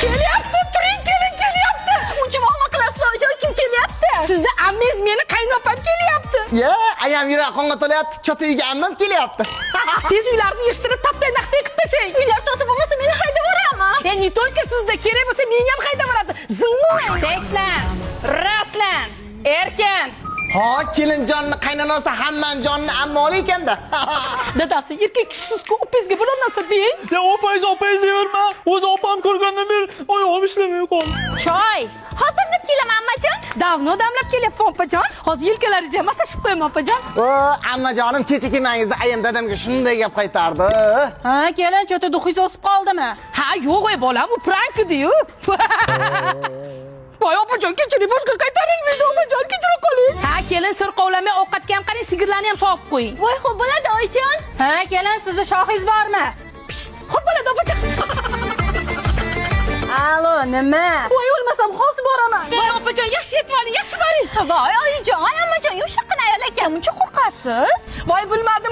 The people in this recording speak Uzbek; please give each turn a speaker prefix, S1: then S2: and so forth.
S1: Kelyapti, turing, kelyapti.
S2: Uncha vahima qilasiz oyijon, kim kelyapti?
S1: Sizni ammangiz meni qaynopam kelyapti.
S3: Ya, ayam yurak qonga to'layapti, chota uyga ammam kelyapti.
S1: Tez uylarni yig'ishtirib tapday naqday qilib tashlang.
S2: Uylar toza bo'lmasa meni haydab yuborami?
S1: Ne только sizda, kerak bo'lsa meni ham haydab yuboradi. Zinglang. Teklan, rastlan, erkin.
S3: Ha, kelinjonni qaynonasi hamman jonni ammoli ekanda.
S1: Dadasi, erkak kishisiz-ku, opangizga bir narsa deng.
S4: Ya opayz deverma. O'zi opam ko'rgandan beri oyog'im ishlamay qoldi.
S1: Choy.
S2: Hozir deb kelaman ammajon.
S1: Davno damlab kelyapman opajon. Hozir yelkalaringizni ham masaj qilib qo'yaman opajon.
S3: O, ammajonim kecha kelmangizda ayam dadamga shunday gap qaytardi.
S1: Ha, kelin, chota duxingiz o'sib qoldimi? Ha, yo'q, bolam, u prank edi-yu. Voy opajon, kechiring, boshqa qaytarilmaydi, opajon, kechirib qoling. Ha, kelin, sirqovlamay ovqatga ham qarang, sigirlarni ham sog'ib qo'ying.
S2: Voy, xo'p bo'ladi oyijon.
S1: Ha, kelin, sizni shohingiz bormi? Xo'p bo'ladi, opajon.
S2: Alo, nima?
S1: Voy, o'lmasam hozir boraman. Voy, opajon, yaxshi yetib oling, yaxshi boring.
S2: Voy, oyijon, ammajon, yumshoqqina ayol ekan, muncha qo'rqasiz?
S1: Voy, bilmadim.